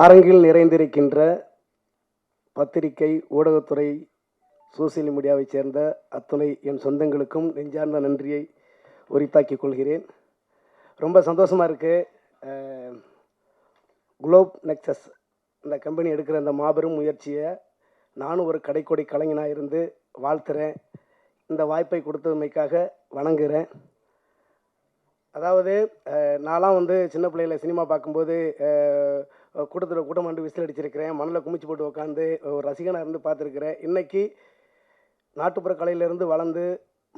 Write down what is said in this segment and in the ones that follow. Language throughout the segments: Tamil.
அரங்கில் நிறைந்திருக்கின்ற பத்திரிகை ஊடகத்துறை சோசியல் மீடியாவைச் சேர்ந்த அத்துணை என் சொந்தங்களுக்கும் நெஞ்சார்ந்த நன்றியை உரித்தாக்கிக் கொள்கிறேன். ரொம்ப சந்தோஷமாக இருக்குது. குளோப் நெக்ஸஸ் இந்த கம்பெனி எடுக்கிற இந்த மாபெரும் முயற்சியை நானும் ஒரு கடைக்கோடி கலைஞனாக இருந்து வாழ்த்துறேன். இந்த வாய்ப்பை கொடுத்ததுமைக்காக வணங்குகிறேன். அதாவது நான்லாம் சின்ன பிள்ளையில் சினிமா பார்க்கும்போது கூட்டமாண்டு விசில் அடிச்சிருக்கிறேன். மணலில் குமிச்சு போட்டு உட்காந்து ஒரு ரசிகனாக இருந்து பார்த்துருக்கிறேன். இன்றைக்கி நாட்டுப்புற கலையிலேருந்து வளர்ந்து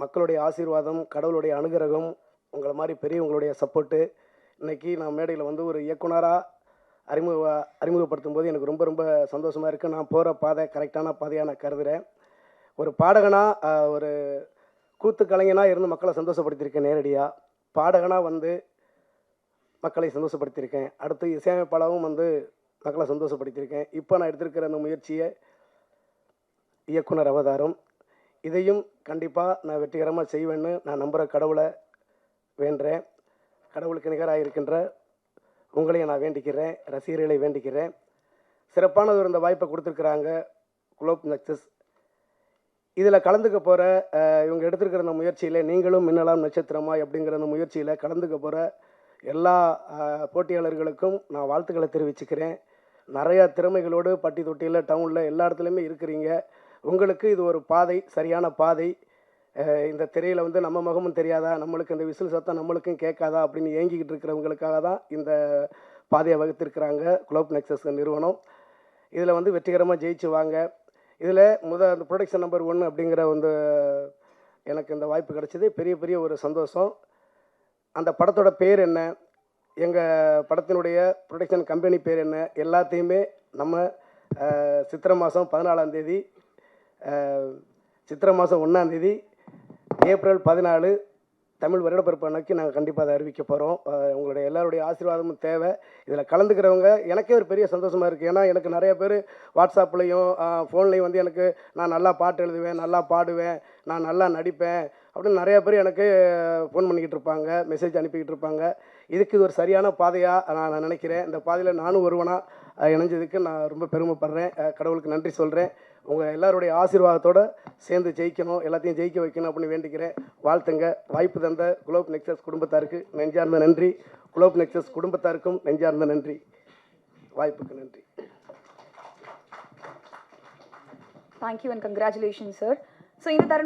மக்களுடைய ஆசீர்வாதம், கடவுளுடைய அனுகிரகம், உங்களை மாதிரி பெரியவங்களுடைய சப்போர்ட்டு, இன்றைக்கி நான் மேடையில் ஒரு இயக்குனராக அறிமுகப்படுத்தும் போது எனக்கு ரொம்ப ரொம்ப சந்தோஷமாக இருக்குது. நான் போகிற பாதை கரெக்டான பாதையாக நான் கருதுகிறேன். ஒரு பாடகனாக ஒரு கூத்து கலைஞனாக இருந்து மக்களை சந்தோஷப்படுத்தியிருக்கேன். நேரடியாக பாடகனாக மக்களை சந்தோஷப்படுத்தியிருக்கேன். அடுத்து இசையமைப்பாளரும் மக்களை சந்தோஷப்படுத்தியிருக்கேன். இப்போ நான் எடுத்திருக்கிற அந்த முயற்சியை இயக்குனர் அவதாரம், இதையும் கண்டிப்பாக நான் வெற்றிகரமாக செய்வேன்னு நான் நம்புகிற கடவுளை வேண்டுறேன். கடவுளுக்கு நிகராக இருக்கின்ற உங்களையும் நான் வேண்டிக்கிறேன், ரசிகர்களை வேண்டிக்கிறேன். சிறப்பான இந்த வாய்ப்பை கொடுத்துருக்குறாங்க குளோப் நெக்ஸஸ். இதில் கலந்துக்க போகிற இவங்க எடுத்துருக்கிற அந்த முயற்சியில் நீங்களும் மின்னலாம் நட்சத்திரமாய் அப்படிங்கிற அந்த முயற்சியில் கலந்துக்க போகிற எல்லா போட்டியாளர்களுக்கும் நான் வாழ்த்துக்களை தெரிவிச்சுக்கிறேன். நிறையா திறமைகளோடு பட்டி தொட்டியில் டவுனில் எல்லா இடத்துலையுமே இருக்கிறீங்க. உங்களுக்கு இது ஒரு பாதை, சரியான பாதை. இந்த திரையில் நம்ம முகமும் தெரியாதா, நம்மளுக்கு இந்த விசில் சத்தம் நம்மளுக்கும் கேட்காதா அப்படின்னு ஏங்கிக்கிட்டு இருக்கிறவங்களுக்காக தான் இந்த பாதையை வகுத்திருக்கிறாங்க குளோப் நெக்ஸஸ் நிறுவனம். இதில் வெற்றிகரமாக ஜெயிச்சு வாங்க. இதில் அந்த ப்ரொடக்ஷன் நம்பர் 1 அப்படிங்கிற எனக்கு இந்த வாய்ப்பு கிடச்சிது. பெரிய ஒரு சந்தோஷம். அந்த படத்தோட பேர் என்ன, எங்கள் படத்தினுடைய ப்ரொடக்ஷன் கம்பெனி பேர் என்ன, எல்லாத்தையுமே நம்ம சித்திரை மாதம் 14ஆம் தேதி, சித்திரை மாதம் 1ஆம் தேதி, ஏப்ரல் 14 தமிழ் வருடப்பிறப்பு அன்னைக்கு நாங்கள் கண்டிப்பாக அதை அறிவிக்க போகிறோம். உங்களுடைய எல்லாருடைய ஆசீர்வாதமும் தேவை. இதில் கலந்துக்கிறவங்க எனக்கே ஒரு பெரிய சந்தோஷமாக இருக்குது. ஏன்னா எனக்கு நிறைய பேர் வாட்ஸ்அப்லேயும் ஃபோன்லேயும் எனக்கு நான் நல்லா பாட்டு எழுதுவேன், நல்லா பாடுவேன், நான் நல்லா நடிப்பேன் அப்படின்னு நிறையா பேர் எனக்கு ஃபோன் பண்ணிக்கிட்டு இருப்பாங்க, மெசேஜ் அனுப்பிக்கிட்டு இருப்பாங்க. இதுக்கு இது ஒரு சரியான பாதையாக நான் நினைக்கிறேன். இந்த பாதையில் நானும் ஒருவனாக இணைஞ்சதுக்கு நான் ரொம்ப பெருமைப்படுறேன். கடவுளுக்கு நன்றி சொல்கிறேன். உங்கள் எல்லாருடைய ஆசீர்வாதத்தோடு சேர்ந்து ஜெயிக்கணும், எல்லாத்தையும் ஜெயிக்க வைக்கணும் அப்படின்னு வேண்டிக்கிறேன். வாழ்த்துங்க. வாய்ப்பு தந்த குளோப் நெக்ஸஸ் குடும்பத்தாருக்கு நெஞ்சார்ந்த நன்றி. குளோப் நெக்ஸஸ் குடும்பத்தாருக்கும் நெஞ்சார்ந்த நன்றி. வாய்ப்புக்கு நன்றி. Thank you and congratulations, sir. So,